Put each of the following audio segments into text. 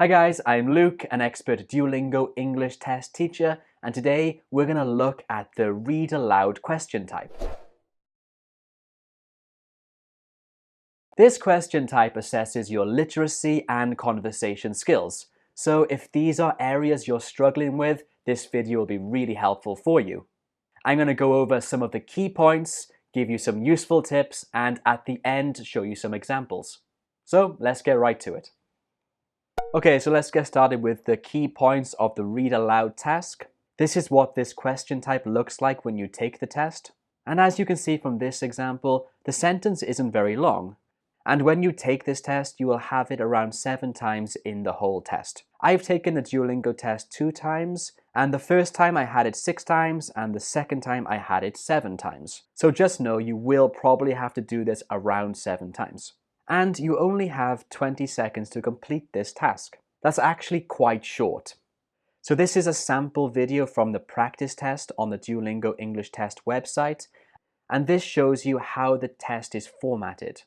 Hi guys, I'm Luke, an expert Duolingo English Test teacher, and today we're going to look at the read aloud question type. This question type assesses your literacy and conversation skills. So if these are areas you're struggling with, this video will be really helpful for you. I'm going to go over some of the key points, give you some useful tips, and at the end show you some examples. So let's get right to it. Okay, so let's get started with the key points of the read aloud task. This is what this question type looks like when you take the test. And as you can see from this example, the sentence isn't very long. And when you take this test, you will have it around 7 times in the whole test. I've taken the Duolingo test 2 times, and the first time I had it 6 times, and the second time I had it 7 times. So just know you will probably have to do this around 7 times. And you only have 20 seconds to complete this task. That's actually quite short. So this is a sample video from the practice test on the Duolingo English Test website, and this shows you how the test is formatted.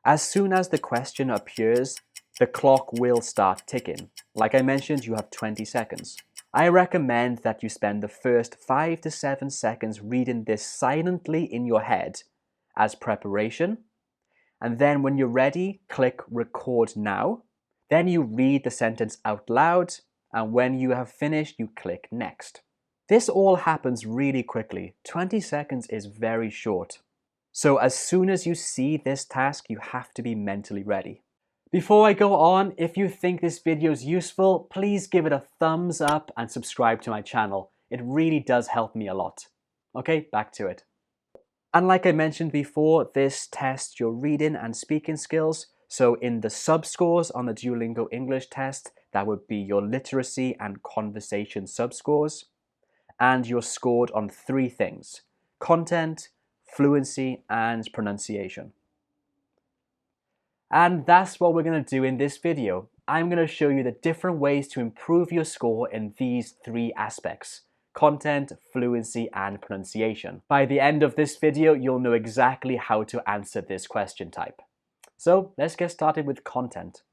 As soon as the question appears, the clock will start ticking. Like I mentioned, you have 20 seconds. I recommend that you spend the first 5 to 7 seconds reading this silently in your head as preparation. And then when you're ready, click record now. Then you read the sentence out loud, and when you have finished, you click next. This all happens really quickly. 20 seconds is very short. So as soon as you see this task, you have to be mentally ready. Before I go on, if you think this video is useful, please give it a thumbs up and subscribe to my channel. It really does help me a lot. Okay, back to it. And like I mentioned before, this tests your reading and speaking skills. So in the sub-scores on the Duolingo English test, that would be your literacy and conversation sub-scores. And you're scored on 3 things: content, fluency, and pronunciation. And that's what we're going to do in this video. I'm going to show you the different ways to improve your score in these 3 aspects: content, fluency, and pronunciation. By the end of this video, you'll know exactly how to answer this question type. So let's get started with content.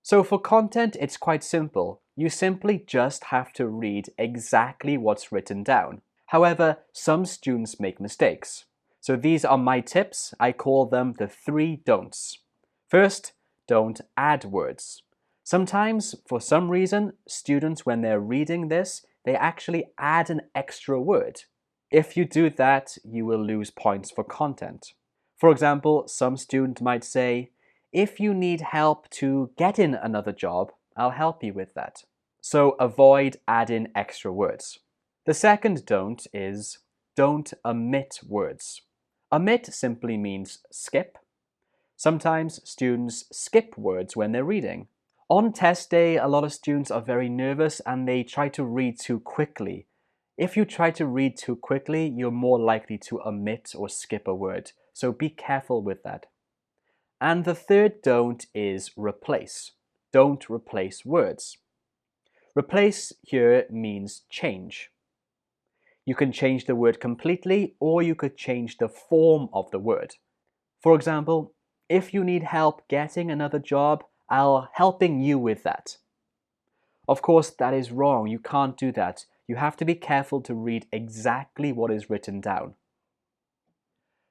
So for content, it's quite simple. You simply just have to read exactly what's written down. However, some students make mistakes. So these are my tips. I call them the 3 don'ts. First, don't add words. Sometimes, for some reason, students, when they're reading this, they actually add an extra word. If you do that, you will lose points for content. For example, some student might say, "If you need help to get in another job, I'll help you with that." So avoid adding extra words. The second don't is don't omit words. Omit simply means skip. Sometimes students skip words when they're reading. On test day, a lot of students are very nervous and they try to read too quickly. If you try to read too quickly, you're more likely to omit or skip a word, so be careful with that. And the third don't is replace. Don't replace words. Replace here means change. You can change the word completely, or you could change the form of the word. For example, if you need help getting another job, I'll helping you with that. Of course, that is wrong. You can't do that. You have to be careful to read exactly what is written down.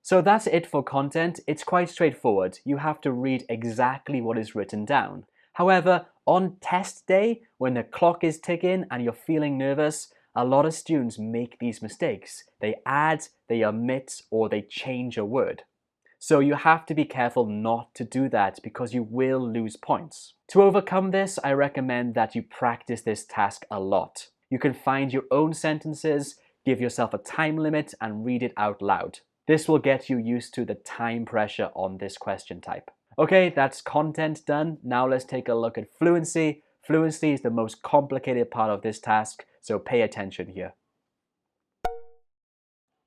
So that's it for content. It's quite straightforward. You have to read exactly what is written down. However, on test day, when the clock is ticking and you're feeling nervous, a lot of students make these mistakes. They add, they omit, or they change a word. So you have to be careful not to do that because you will lose points. To overcome this, I recommend that you practice this task a lot. You can find your own sentences, give yourself a time limit, and read it out loud. This will get you used to the time pressure on this question type. Okay, that's content done. Now let's take a look at fluency. Fluency is the most complicated part of this task, so pay attention here.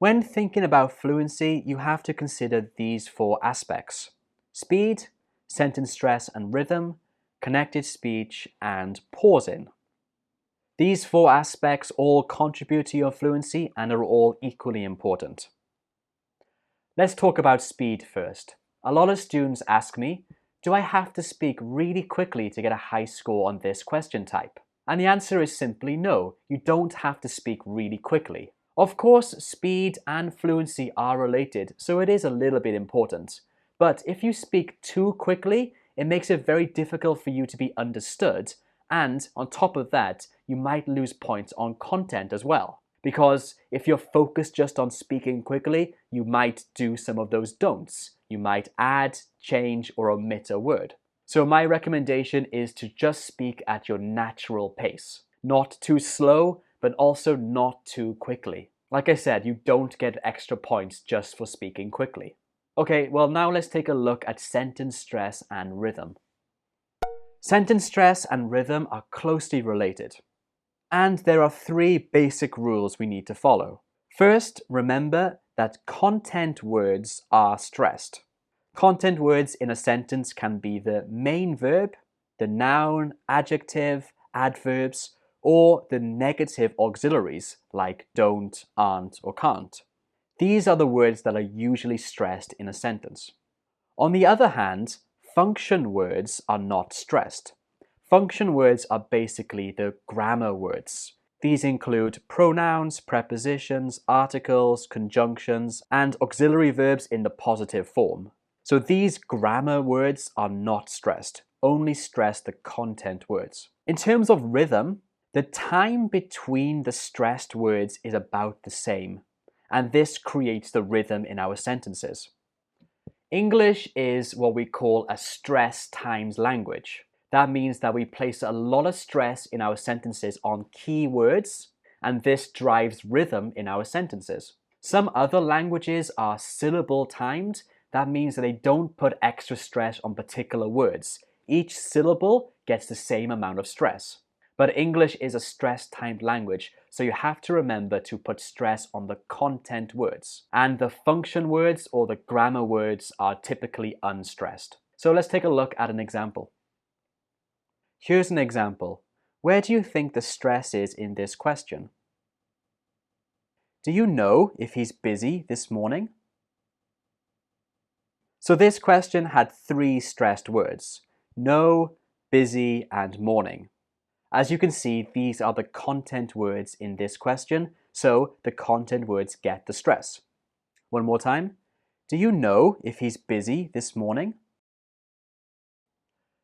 When thinking about fluency, you have to consider these 4 aspects: speed, sentence stress and rhythm, connected speech, and pausing. These 4 aspects all contribute to your fluency and are all equally important. Let's talk about speed first. A lot of students ask me, Do I have to speak really quickly to get a high score on this question type? And the answer is simply no, you don't have to speak really quickly. Of course, speed and fluency are related, so it is a little bit important. But if you speak too quickly, it makes it very difficult for you to be understood, and on top of that, you might lose points on content as well. Because if you're focused just on speaking quickly, you might do some of those don'ts. You might add, change, or omit a word. So my recommendation is to just speak at your natural pace. Not too slow, but also not too quickly. Like I said, you don't get extra points just for speaking quickly. Okay, well now let's take a look at sentence stress and rhythm. Sentence stress and rhythm are closely related. And there are three basic rules we need to follow. First, remember that content words are stressed. Content words in a sentence can be the main verb, the noun, adjective, adverbs, or the negative auxiliaries like don't, aren't, or can't. These are the words that are usually stressed in a sentence. On the other hand, function words are not stressed. Function words are basically the grammar words. These include pronouns, prepositions, articles, conjunctions, and auxiliary verbs in the positive form. So these grammar words are not stressed, only stress the content words. In terms of rhythm, the time between the stressed words is about the same, and this creates the rhythm in our sentences. English is what we call a stress times language. That means that we place a lot of stress in our sentences on key words, and this drives rhythm in our sentences. Some other languages are syllable timed. That means that they don't put extra stress on particular words. Each syllable gets the same amount of stress. But English is a stress-timed language, so you have to remember to put stress on the content words. And the function words or the grammar words are typically unstressed. So let's take a look at an example. Here's an example. Where do you think the stress is in this question? Do you know if he's busy this morning? So this question had three stressed words: know, busy, and morning. As you can see, these are the content words in this question, so the content words get the stress. One more time. Do you know if he's busy this morning?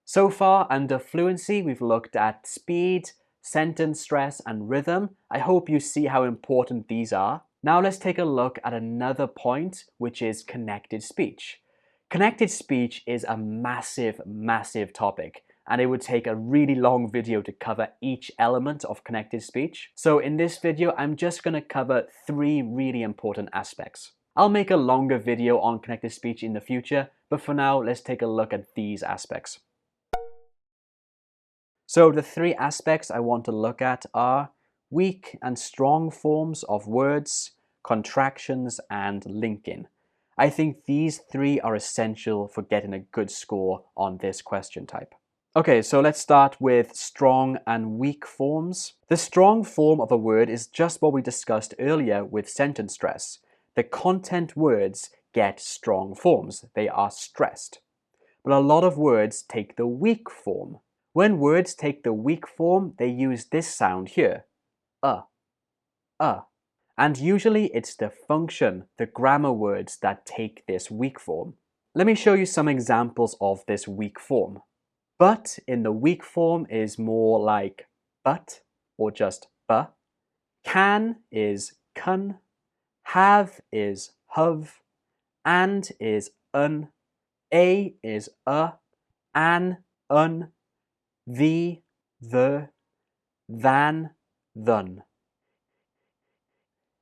So far, under fluency, we've looked at speed, sentence stress, and rhythm. I hope you see how important these are. Now let's take a look at another point, which is connected speech. Connected speech is a massive, massive topic, and it would take a really long video to cover each element of connected speech. So in this video, I'm just going to cover three really important aspects. I'll make a longer video on connected speech in the future, but for now, let's take a look at these aspects. So the three aspects I want to look at are weak and strong forms of words, contractions, and Linkin. I think these three are essential for getting a good score on this question type. Okay, so let's start with strong and weak forms. The strong form of a word is just what we discussed earlier with sentence stress. The content words get strong forms. They are stressed. But a lot of words take the weak form. When words take the weak form, they use this sound here, uh. And usually it's the function, the grammar words that take this weak form. Let me show you some examples of this weak form. But in the weak form is more like but or just ba. Can is kun. Have is have. And is un. A is an, un. The, than, thun.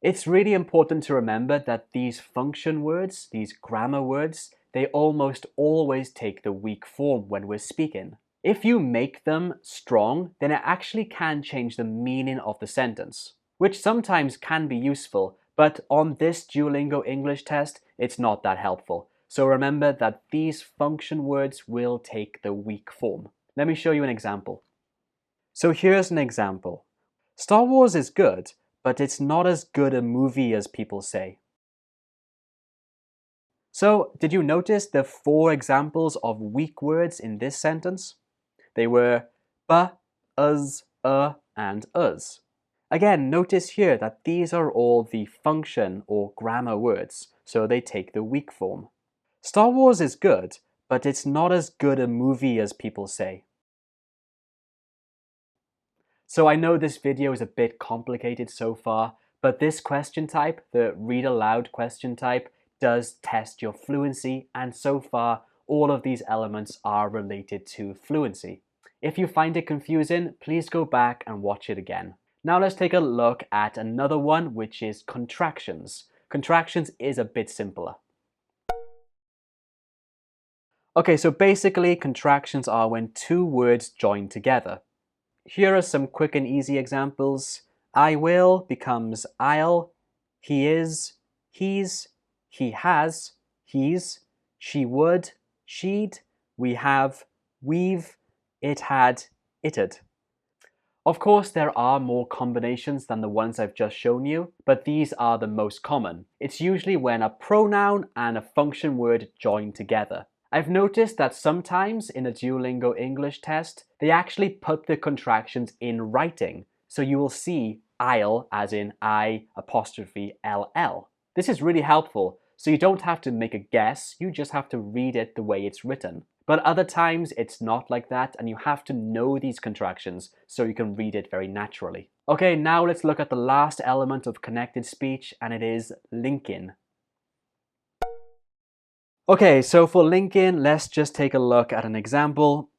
It's really important to remember that these function words, these grammar words, they almost always take the weak form when we're speaking. If you make them strong, then it actually can change the meaning of the sentence, which sometimes can be useful, but on this Duolingo English test, it's not that helpful. So remember that these function words will take the weak form. Let me show you an example. So here's an example. Star Wars is good, but it's not as good a movie as people say. So, did you notice the 4 examples of weak words in this sentence? They were ba, us, and us. Again, notice here that these are all the function or grammar words, so they take the weak form. Star Wars is good, but it's not as good a movie as people say. So I know this video is a bit complicated so far, but this question type, the read aloud question type, does test your fluency, and so far all of these elements are related to fluency. If you find it confusing, please go back and watch it again. Now let's take a look at another one, which is contractions. Contractions is a bit simpler. Okay, so basically contractions are when 2 words join together. Here are some quick and easy examples. I will becomes I'll, he is, he's, he has, he's, she would, she'd, we have, we've, it had, it'd. Of course, there are more combinations than the ones I've just shown you, but these are the most common. It's usually when a pronoun and a function word join together. I've noticed that sometimes in a Duolingo English test, they actually put the contractions in writing. So you will see I'll as in I''ll. This is really helpful, so you don't have to make a guess, you just have to read it the way it's written. But other times it's not like that, and you have to know these contractions so you can read it very naturally. Okay, now let's look at the last element of connected speech, and it is Linkin. Okay, so for Linkin, let's just take a look at an example.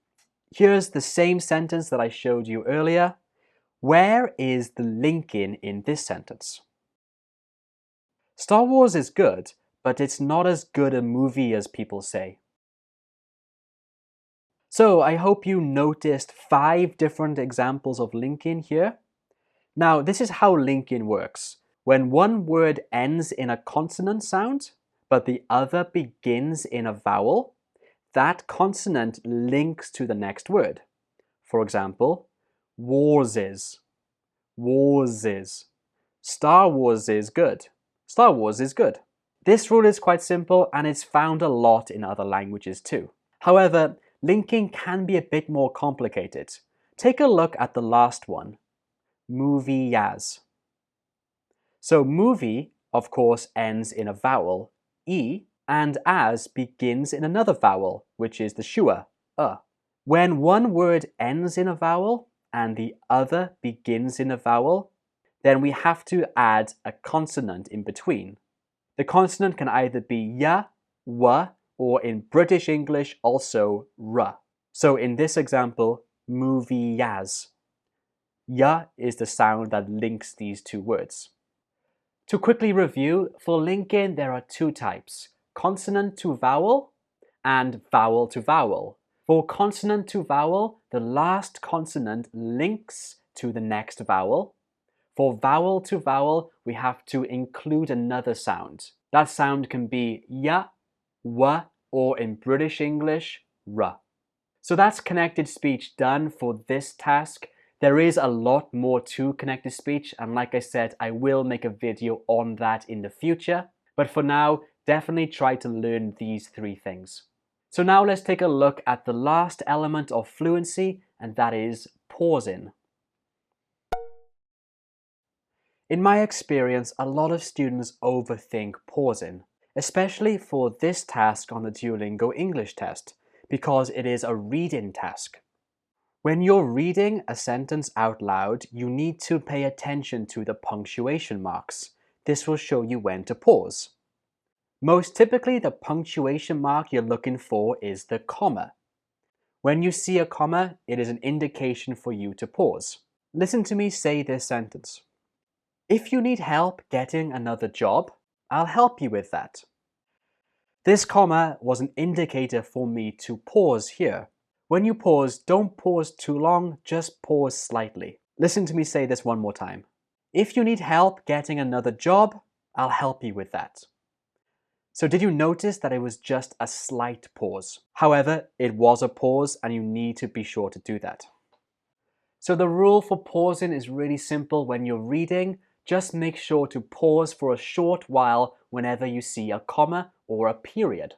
Here's the same sentence that I showed you earlier. Where is the Linkin in this sentence? Star Wars is good, but it's not as good a movie as people say. So I hope you noticed 5 different examples of Linkin here. Now, this is how Linkin works. When one word ends in a consonant sound, but the other begins in a vowel, that consonant links to the next word. For example, wars is, Star Wars is good, Star Wars is good. This rule is quite simple and it's found a lot in other languages too. However, linking can be a bit more complicated. Take a look at the last one, movie as. So movie, of course, ends in a vowel, E, and as begins in another vowel, which is the schwa, When one word ends in a vowel and the other begins in a vowel, then we have to add a consonant in between. The consonant can either be ya, wa, or in British English also r. So in this example, movie yas. Ya is the sound that links these 2 words. To quickly review, for Linkin there are 2 types, consonant to vowel and vowel to vowel. For consonant to vowel, the last consonant links to the next vowel. For vowel to vowel, we have to include another sound. That sound can be ya, wa, or in British English, r. So that's connected speech done for this task. There is a lot more to connected speech, and like I said, I will make a video on that in the future. But for now, definitely try to learn these 3 things. So now let's take a look at the last element of fluency, and that is pausing. In my experience, a lot of students overthink pausing, especially for this task on the Duolingo English test, because it is a reading task. When you're reading a sentence out loud, you need to pay attention to the punctuation marks. This will show you when to pause. Most typically, the punctuation mark you're looking for is the comma. When you see a comma, it is an indication for you to pause. Listen to me say this sentence. If you need help getting another job, I'll help you with that. This comma was an indicator for me to pause here. When you pause, don't pause too long, just pause slightly. Listen to me say this one more time. If you need help getting another job, I'll help you with that. So did you notice that it was just a slight pause? However, it was a pause and you need to be sure to do that. So the rule for pausing is really simple when you're reading. just make sure to pause for a short while whenever you see a comma or a period.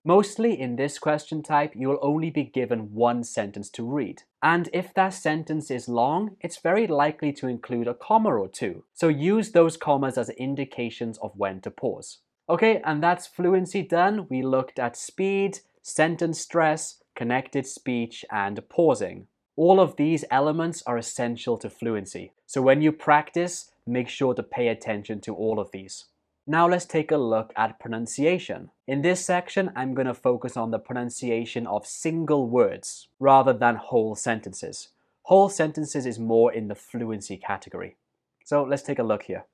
Mostly in this question type, you will only be given one sentence to read. And if that sentence is long, it's very likely to include a comma or two. So use those commas as indications of when to pause. Okay, and that's fluency done. We looked at speed, sentence stress, connected speech, and pausing. All of these elements are essential to fluency. So when you practice, make sure to pay attention to all of these. Now let's take a look at pronunciation. In this section, I'm going to focus on the pronunciation of single words rather than whole sentences. Whole sentences is more in the fluency category. So let's take a look here.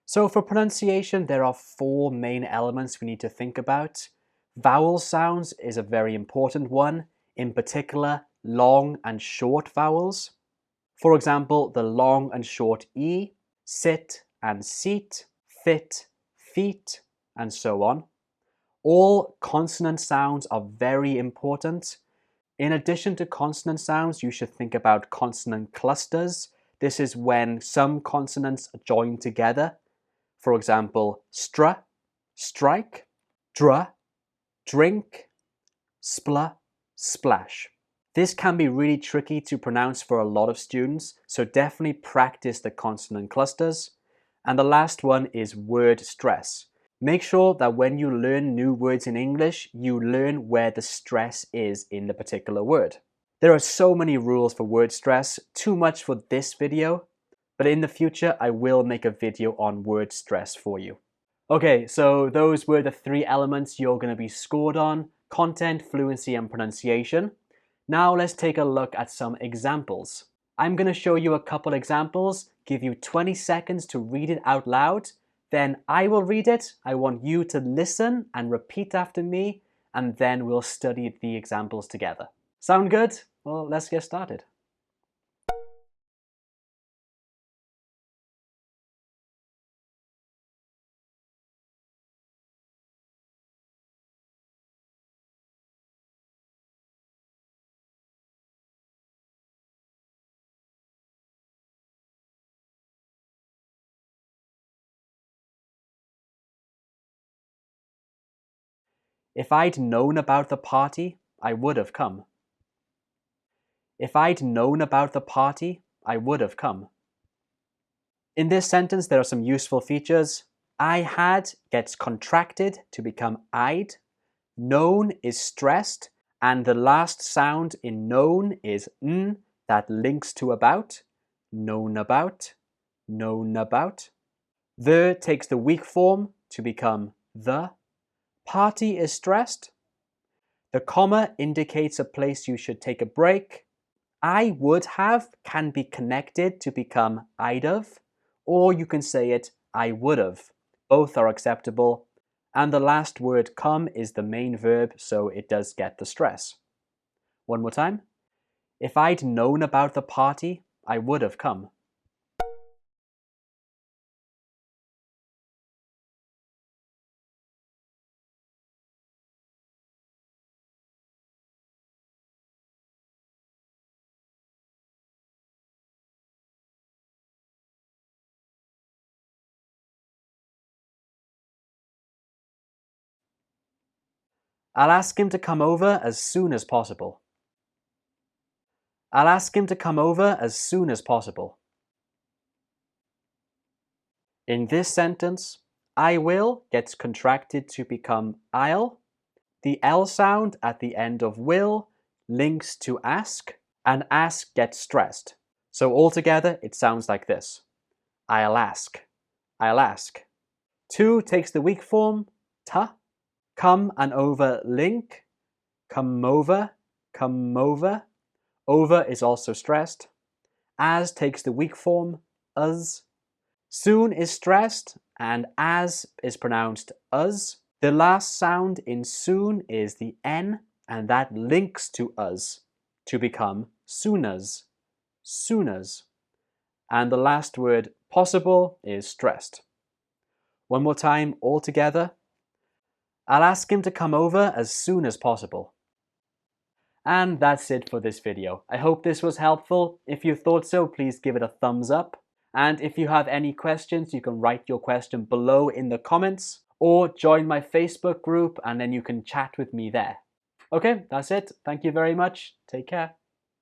So for pronunciation, there are four main elements we need to think about. Vowel sounds is a very important one, in particular long and short vowels. For example, the long and short E, sit and seat, fit, feet, and so on. All consonant sounds are very important. In addition to consonant sounds, you should think about consonant clusters. This is when some consonants are joined together. For example, stra, strike, dra, drink, spla, splash. This can be really tricky to pronounce for a lot of students, so definitely practice the consonant clusters. And the last one is word stress. Make sure that when you learn new words in English, you learn where the stress is in the particular word. There are so many rules for word stress, too much for this video, but in the future I will make a video on word stress for you. Okay, so those were the three elements you're going to be scored on: content, fluency, and pronunciation. Now let's take a look at some examples. I'm going to show you a couple examples, give you 20 seconds to read it out loud, then I will read it. I want you to listen and repeat after me, and then we'll study the examples together. Sound good? Well, let's get started. If I'd known about the party, I would have come. If I'd known about the party, I would have come. In this sentence, there are some useful features. I had gets contracted to become I'd. Known is stressed, and the last sound in known is n that links to about. Known about, known about. The takes the weak form to become the. Party is stressed. The comma indicates a place you should take a break. I would have can be connected to become I'd have, or you can say it I would have. Both are acceptable. And the last word come is the main verb, so it does get the stress. One more time. If I'd known about the party, I would have come. I'll ask him to come over as soon as possible. I'll ask him to come over as soon as possible. In this sentence, I will gets contracted to become I'll. The L sound at the end of will links to ask, and ask gets stressed. So altogether, it sounds like this. I'll ask. I'll ask. To takes the weak form, ta. Come and over link. Come over. Come over. Over is also stressed. As takes the weak form, us. Soon is stressed, and as is pronounced us. The last sound in soon is the N, and that links to us to become soonas, soonas. And the last word possible is stressed. One more time, all together. I'll ask him to come over as soon as possible. And that's it for this video. I hope this was helpful. If you thought so, please give it a thumbs up. And if you have any questions, you can write your question below in the comments or join my Facebook group and then you can chat with me there. Okay, that's it. Thank you very much. Take care.